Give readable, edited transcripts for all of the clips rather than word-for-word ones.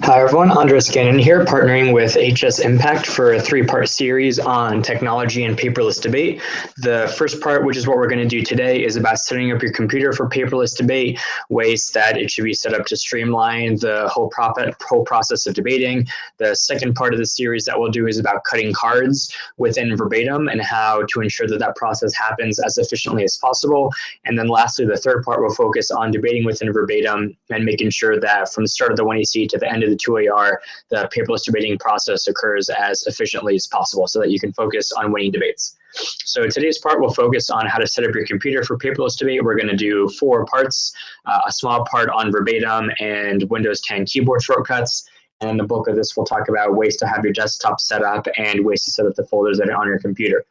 Hi everyone, Andres Gannon here, partnering with HS Impact for a three-part series on technology and paperless debate. The first part, which is what we're going to do today, is about setting up your computer for paperless debate, ways that it should be set up to streamline the whole process of debating. The second part of the series that we'll do is about cutting cards within verbatim and how to ensure that that process happens as efficiently as possible. And then lastly, the third part will focus on debating within verbatim and making sure that from the start of the 1AC to the end of the 2AR, the paperless debating process occurs as efficiently as possible so that you can focus on winning debates. So today's part will focus on how to set up your computer for paperless debate. We're going to do 4 parts, a small part on verbatim and Windows 10 keyboard shortcuts. And the bulk of this will talk about ways to have your desktop set up and ways to set up the folders that are on your computer.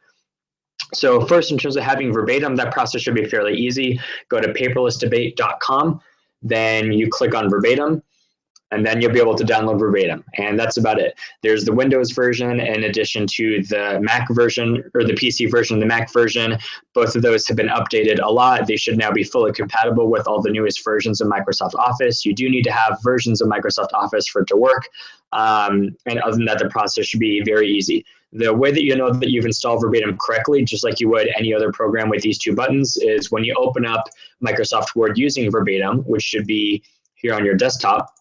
So first, in terms of having verbatim, that process should be fairly easy. Go to paperlessdebate.com, then you click on verbatim, and then you'll be able to download verbatim. And that's about it. There's the Windows version in addition to the Mac version, or the PC version, the Mac version. Both of those have been updated a lot. They should now be fully compatible with all the newest versions of Microsoft Office. You do need to have versions of Microsoft Office for it to work. And other than that, the process should be very easy. The way that you know that you've installed verbatim correctly, just like you would any other program with these 2 buttons, is when you open up Microsoft Word using verbatim, which should be here on your desktop,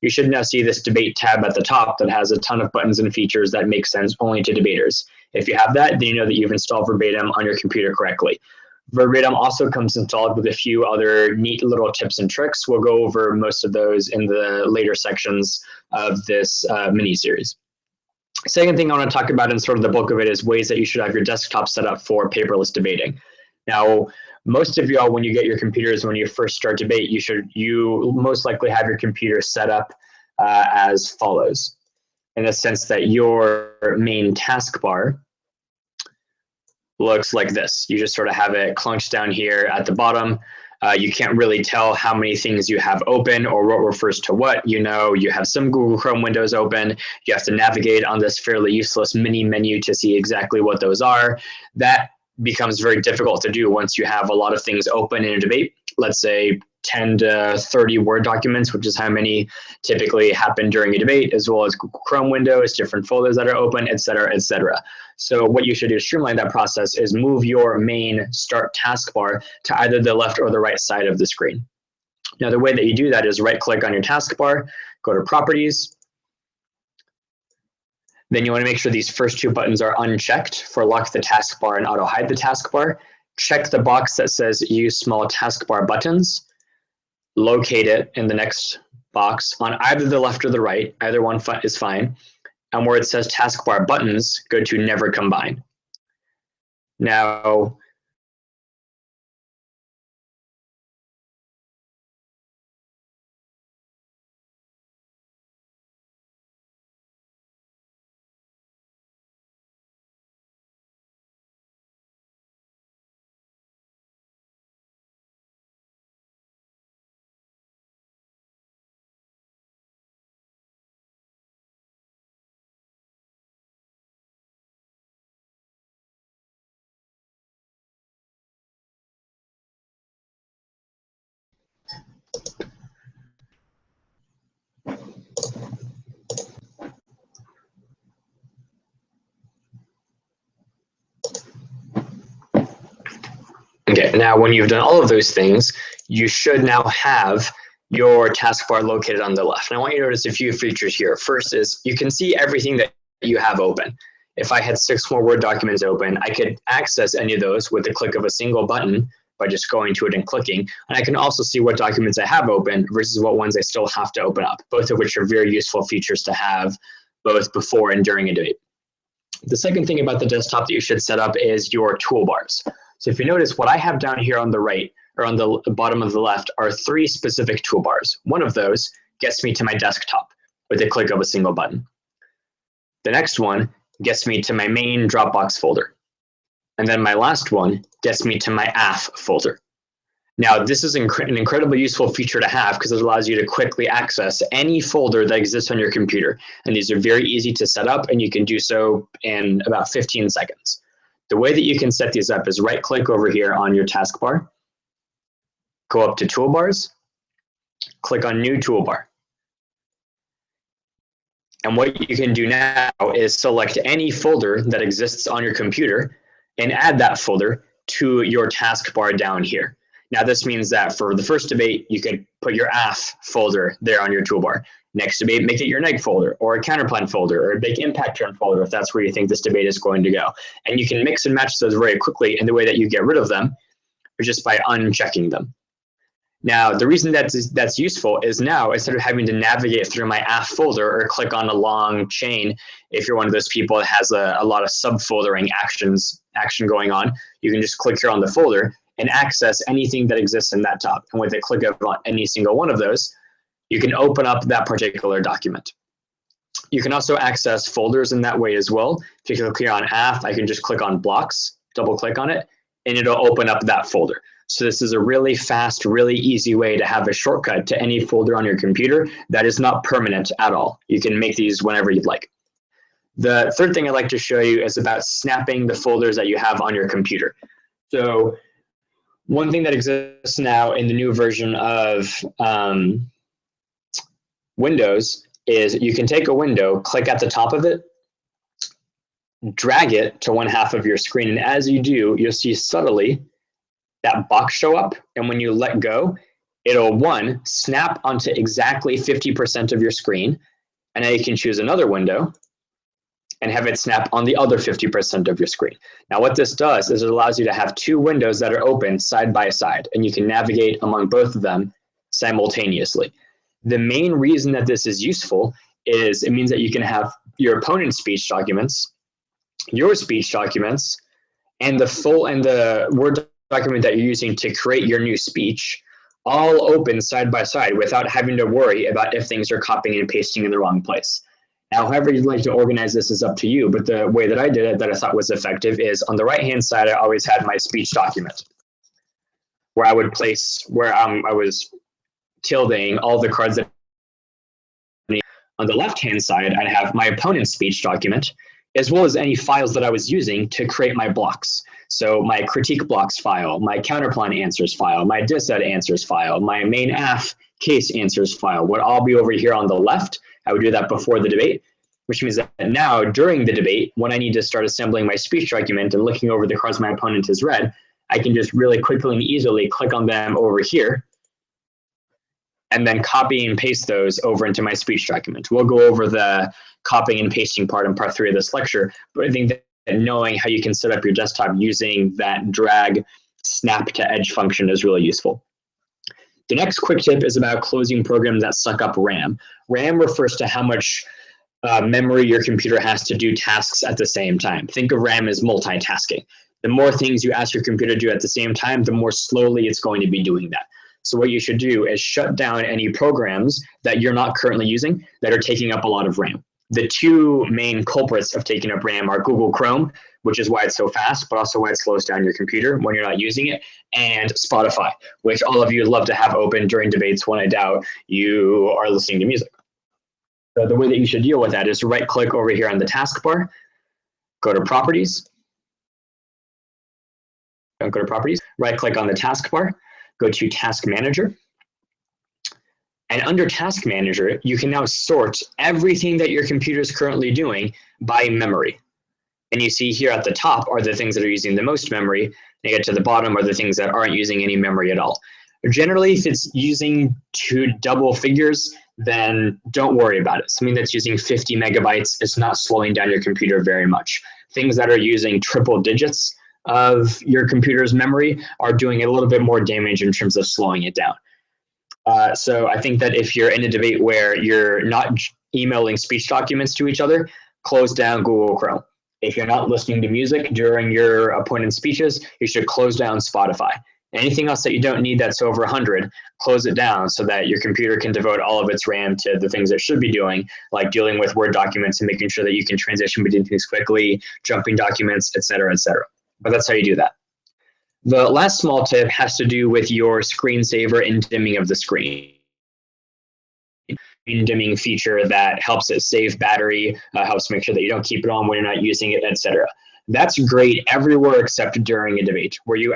you should now see this debate tab at the top that has a ton of buttons and features that make sense only to debaters. If you have that, then you know that you've installed verbatim on your computer correctly. Verbatim also comes installed with a few other neat little tips and tricks. We'll go over most of those in the later sections of this mini-series. Second thing I want to talk about, and sort of the bulk of it, is ways that you should have your desktop set up for paperless debating. Now, most of y'all, when you get your computers, when you first start debate, you most likely have your computer set up as follows, in the sense that your main taskbar looks like this. You just sort of have it clunked down here at the bottom. You can't really tell how many things you have open or what refers to what. You know, you have some Google Chrome windows open. You have to navigate on this fairly useless mini menu to see exactly what those are. That becomes very difficult to do once you have a lot of things open in a debate. Let's say 10 to 30 Word documents, which is how many typically happen during a debate, as well as Google Chrome windows, different folders that are open, et cetera, et cetera. So what you should do to streamline that process is move your main start taskbar to either the left or the right side of the screen. Now, the way that you do that is right-click on your taskbar, go to Properties. Then you want to make sure these first 2 buttons are unchecked for Lock the Taskbar and Auto Hide the Taskbar. Check the box that says Use Small Taskbar Buttons. Locate it in the next box on either the left or the right. Either one is fine. And where it says Taskbar Buttons, go to Never Combine. Now, okay, now when you've done all of those things, you should now have your taskbar located on the left. And I want you to notice a few features here. First is you can see everything that you have open. If I had 6 more Word documents open, I could access any of those with the click of a single button by just going to it and clicking. And I can also see what documents I have open versus what ones I still have to open up, both of which are very useful features to have both before and during a debate. The second thing about the desktop that you should set up is your toolbars. So if you notice, what I have down here on the right, or on the bottom of the left, are 3 specific toolbars. One of those gets me to my desktop with a click of a single button. The next one gets me to my main Dropbox folder. And then my last one gets me to my AF folder. Now, this is an incredibly useful feature to have because it allows you to quickly access any folder that exists on your computer. And these are very easy to set up, and you can do so in about 15 seconds. The way that you can set these up is right-click over here on your taskbar, go up to Toolbars, click on New Toolbar. And what you can do now is select any folder that exists on your computer and add that folder to your taskbar down here. Now, this means that for the first debate, you could put your AF folder there on your toolbar. Next debate, make it your neg folder or a counterplan folder or a big impact turn folder if that's where you think this debate is going to go. And you can mix and match those very quickly, and the way that you get rid of them is just by unchecking them. Now, the reason that's useful is now, instead of having to navigate through my AF folder or click on a long chain, if you're one of those people that has a lot of subfoldering action going on, you can just click here on the folder and access anything that exists in that top. And with a click of any single one of those, you can open up that particular document. You can also access folders in that way as well. If you click here on AF, I can just click on blocks, double click on it, and it'll open up that folder. So this is a really fast, really easy way to have a shortcut to any folder on your computer that is not permanent at all. You can make these whenever you'd like. The third thing I'd like to show you is about snapping the folders that you have on your computer. So one thing that exists now in the new version of Windows is you can take a window, click at the top of it, drag it to one half of your screen, and as you do, you'll see subtly that box show up, and when you let go, it'll snap onto exactly 50% of your screen, and now you can choose another window and have it snap on the other 50% of your screen. Now what this does is it allows you to have two windows that are open side by side, and you can navigate among both of them simultaneously. The main reason that this is useful is it means that you can have your opponent's speech documents, your speech documents, and the Word document that you're using to create your new speech all open side by side without having to worry about if things are copying and pasting in the wrong place. Now, however you'd like to organize this is up to you, but the way that I did it that I thought was effective is on the right-hand side, I always had my speech document where I would place, I was tildeing all the cards that on the left-hand side, I'd have my opponent's speech document, as well as any files that I was using to create my blocks. So my critique blocks file, my counterplan answers file, my dissed answers file, my main AF case answers file would all be over here on the left. I would do that before the debate, which means that now during the debate, when I need to start assembling my speech document and looking over the cards my opponent has read, I can just really quickly and easily click on them over here and then copy and paste those over into my speech document. We'll go over the copying and pasting part in part 3 of this lecture, but I think that knowing how you can set up your desktop using that drag snap to edge function is really useful. The next quick tip is about closing programs that suck up RAM. RAM refers to how much memory your computer has to do tasks at the same time. Think of RAM as multitasking. The more things you ask your computer to do at the same time, the more slowly it's going to be doing that. So what you should do is shut down any programs that you're not currently using that are taking up a lot of RAM. The two main culprits of taking up RAM are Google Chrome, which is why it's so fast, but also why it slows down your computer when you're not using it, and Spotify, which all of you love to have open during debates when I doubt you are listening to music. So the way that you should deal with that is right-click over here on the taskbar, go to Properties, don't go to Properties, right-click on the taskbar, go to Task Manager, and under Task Manager, you can now sort everything that your computer is currently doing by memory. And you see here at the top are the things that are using the most memory, and you get to the bottom are the things that aren't using any memory at all. Generally, if it's using two double figures, then don't worry about it. Something that's using 50 megabytes is not slowing down your computer very much. Things that are using triple digits of your computer's memory are doing a little bit more damage in terms of slowing it down. So I think that if you're in a debate where you're not emailing speech documents to each other, close down Google Chrome. If you're not listening to music during your opponent's speeches, you should close down Spotify. Anything else that you don't need that's over 100, close it down so that your computer can devote all of its RAM to the things it should be doing, like dealing with Word documents and making sure that you can transition between things quickly, jumping documents, et cetera, et cetera. But that's how you do that. The last small tip has to do with your screensaver and dimming of the screen. Dimming feature that helps it save battery, helps make sure that you don't keep it on when you're not using it, etc. That's great everywhere except during a debate, where you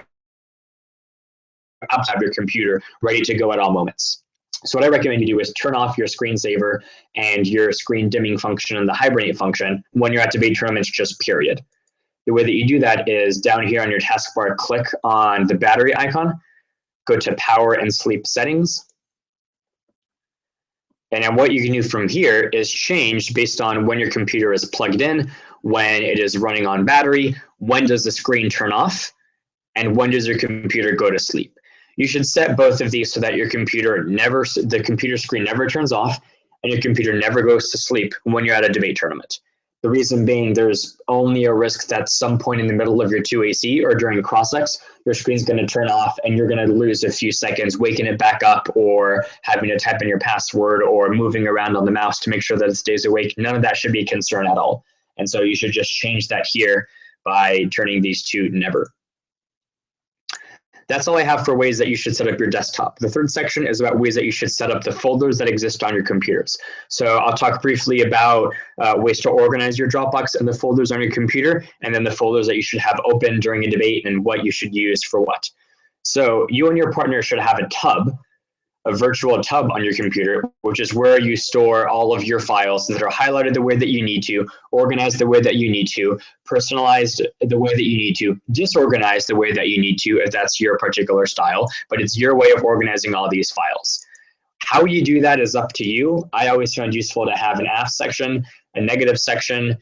have your computer ready to go at all moments. So what I recommend you do is turn off your screensaver and your screen dimming function and the hibernate function when you're at debate tournaments, just period. The way that you do that is down here on your taskbar, click on the battery icon, go to power and sleep settings. And then what you can do from here is change based on when your computer is plugged in, when it is running on battery, when does the screen turn off, and when does your computer go to sleep. You should set both of these so that your computer the computer screen never turns off and your computer never goes to sleep when you're at a debate tournament. The reason being, there's only a risk that some point in the middle of your 2AC or during cross-ex, your screen's going to turn off and you're going to lose a few seconds waking it back up or having to type in your password or moving around on the mouse to make sure that it stays awake. None of that should be a concern at all. And so you should just change that here by turning these to never. That's all I have for ways that you should set up your desktop. The third section is about ways that you should set up the folders that exist on your computers. So I'll talk briefly about ways to organize your Dropbox and the folders on your computer, and then the folders that you should have open during a debate and what you should use for what. So you and your partner should have a virtual tub on your computer, which is where you store all of your files that are highlighted the way that you need to, organized the way that you need to, personalized the way that you need to, disorganized the way that you need to, if that's your particular style, but it's your way of organizing all these files. How you do that is up to you. I always found useful to have an AF section, a negative section,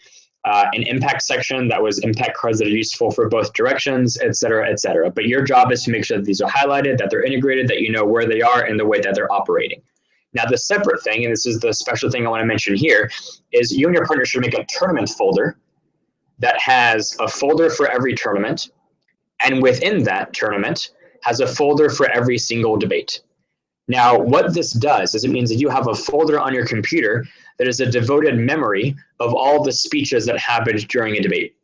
an impact section that was impact cards that are useful for both directions, et cetera, et cetera. But your job is to make sure that these are highlighted, that they're integrated, that you know where they are and the way that they're operating. Now, the separate thing, and this is the special thing I want to mention here, is you and your partner should make a tournament folder that has a folder for every tournament, and within that tournament has a folder for every single debate. Now, what this does is it means that you have a folder on your computer that is a devoted memory of all the speeches that happened during a debate.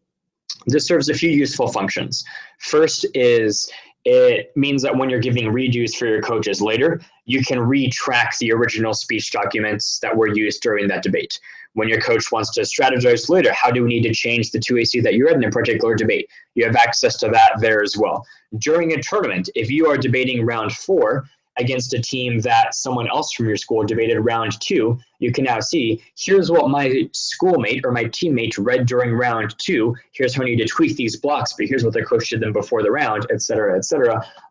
This serves a few useful functions. First is it means that when you're giving redos for your coaches later, you can retrack the original speech documents that were used during that debate. When your coach wants to strategize later, how do we need to change the 2AC that you read in a particular debate? You have access to that there as well. During a tournament, if you are debating round 4, against a team that someone else from your school debated round 2, you can now see, here's what my schoolmate or my teammate read during round 2. Here's how I need to tweak these blocks, but here's what the coach did them before the round, et cetera,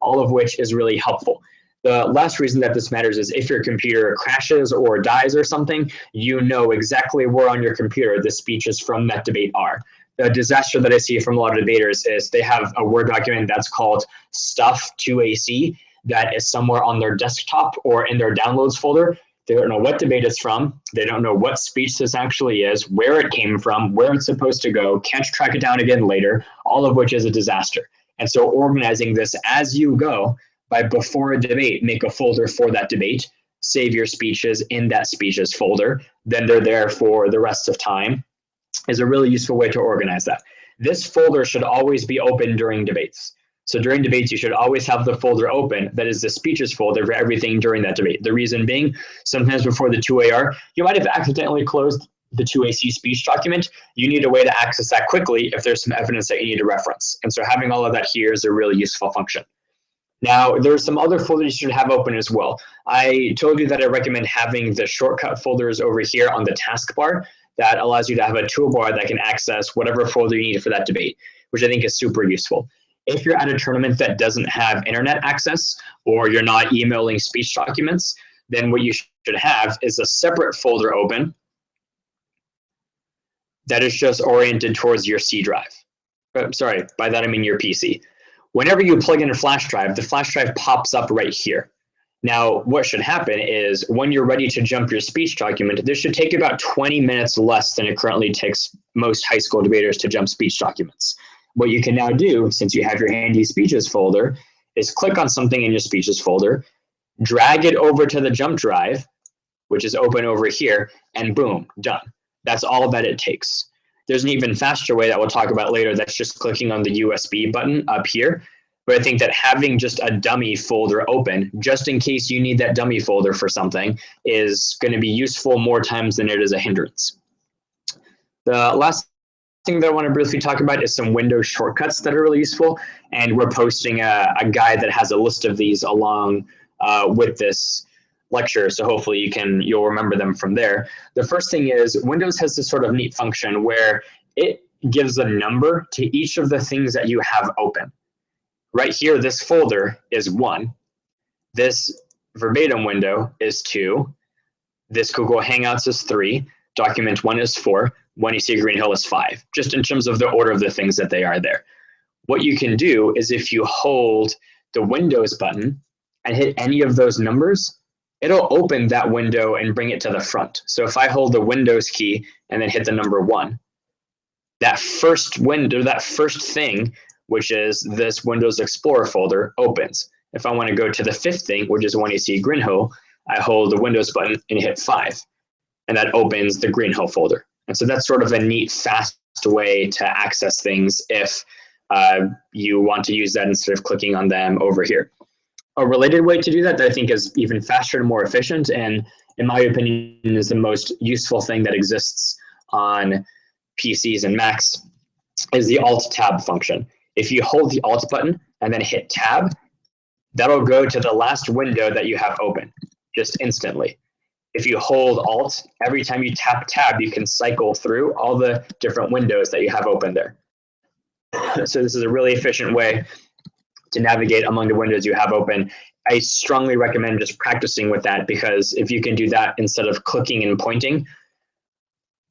all of which is really helpful. The last reason that this matters is if your computer crashes or dies or something, you know exactly where on your computer the speeches from that debate are. The disaster that I see from a lot of debaters is they have a Word document that's called Stuff 2AC, that is somewhere on their desktop or in their downloads folder. They don't know what debate it's from. They don't know what speech this actually is, where it came from, where it's supposed to go, can't track it down again later, all of which is a disaster. And so organizing this as you go, by before a debate, make a folder for that debate, save your speeches in that speeches folder, then they're there for the rest of time, is a really useful way to organize that. This folder should always be open during debates. So during debates, you should always have the folder open that is the speeches folder for everything during that debate. The reason being, sometimes before the 2AR, you might have accidentally closed the 2AC speech document. You need a way to access that quickly if there's some evidence that you need to reference. And so having all of that here is a really useful function. Now, there's some other folders you should have open as well. I told you that I recommend having the shortcut folders over here on the taskbar. That allows you to have a toolbar that can access whatever folder you need for that debate, which I think is super useful. If you're at a tournament that doesn't have internet access or you're not emailing speech documents, then what you should have is a separate folder open that is just oriented towards your C drive. Sorry, by that I mean your PC. Whenever you plug in a flash drive, the flash drive pops up right here. Now, what should happen is when you're ready to jump your speech document, this should take about 20 minutes less than it currently takes most high school debaters to jump speech documents. What you can now do, since you have your handy speeches folder, is click on something in your speeches folder, drag it over to the jump drive, which is open over here, and boom, done. That's all that it takes. There's an even faster way that we'll talk about later that's just clicking on the USB button up here. But I think that having just a dummy folder open, just in case you need that dummy folder for something, is going to be useful more times than it is a hindrance. The last thing that I want to briefly talk about is some Windows shortcuts that are really useful. And we're posting a guide that has a list of these along with this lecture, so hopefully you'll remember them from there. The first thing is Windows has this sort of neat function where it gives a number to each of the things that you have open. Right here, this folder is 1. This verbatim window is 2. This Google Hangouts is 3. Document 1 is 4. When you see Green Hill is 5, just in terms of the order of the things that they are there. What you can do is if you hold the Windows button and hit any of those numbers, it'll open that window and bring it to the front. So if I hold the Windows key and then hit the number 1, that first window, that first thing, which is this Windows Explorer folder, opens. If I want to go to the 5th thing, which is when you see Green Hill, I hold the Windows button and hit 5, and that opens the Green Hill folder. And so that's sort of a neat, fast way to access things if you want to use that instead of clicking on them over here. A related way to do that I think is even faster and more efficient, and in my opinion is the most useful thing that exists on PCs and Macs, is the Alt-Tab function. If you hold the Alt button and then hit Tab, that'll go to the last window that you have open, just instantly. If you hold Alt, every time you tap Tab, you can cycle through all the different windows that you have open there. So this is a really efficient way to navigate among the windows you have open. I strongly recommend just practicing with that, because if you can do that instead of clicking and pointing,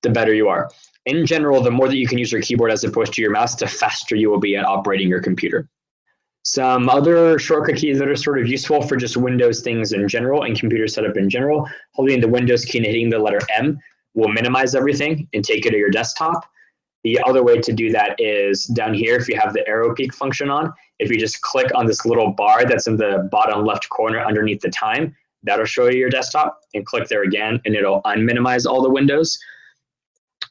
the better you are. In general, the more that you can use your keyboard as opposed to your mouse, the faster you will be at operating your computer. Some other shortcut keys that are sort of useful for just Windows things in general and computer setup in general, holding the Windows key and hitting the letter M will minimize everything and take it to your desktop. The other way to do that is down here, if you have the arrow peak function on, if you just click on this little bar that's in the bottom left corner underneath the time, that'll show you your desktop, and click there again and it'll unminimize all the windows.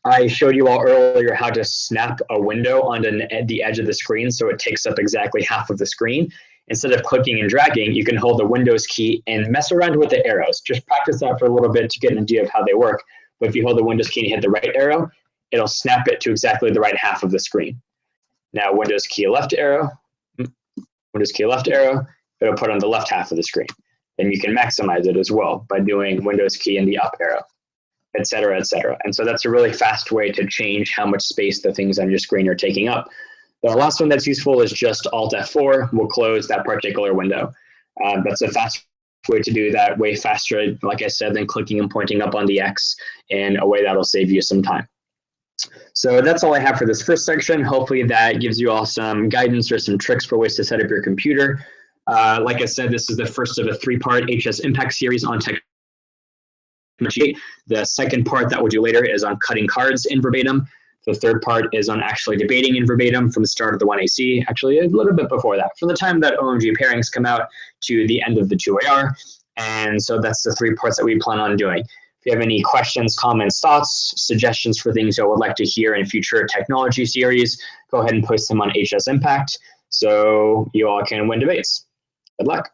I showed you all earlier how to snap a window onto the edge of the screen so it takes up exactly half of the screen. Instead of clicking and dragging, you can hold the Windows key and mess around with the arrows. Just practice that for a little bit to get an idea of how they work. But if you hold the Windows key and hit the right arrow, it'll snap it to exactly the right half of the screen. Now Windows key left arrow, it'll put on the left half of the screen. Then you can maximize it as well by doing Windows key and the up arrow, et cetera, et cetera. And so that's a really fast way to change how much space the things on your screen are taking up. The last one that's useful is just Alt F4 will close that particular window. That's a fast way to do that, way faster, like I said, than clicking and pointing up on the X, in a way that'll save you some time. So that's all I have for this first section. Hopefully that gives you all some guidance or some tricks for ways to set up your computer. Like I said, this is the first of a 3-part HS Impact series on technology. The second part that we'll do later is on cutting cards in verbatim. The third part is on actually debating in verbatim from the start of the 1AC, actually a little bit before that, from the time that OMG pairings come out to the end of the 2AR. And so that's the 3 parts that we plan on doing. If you have any questions, comments, thoughts, suggestions for things you would like to hear in future technology series, go ahead and post them on HS Impact so you all can win debates. Good luck.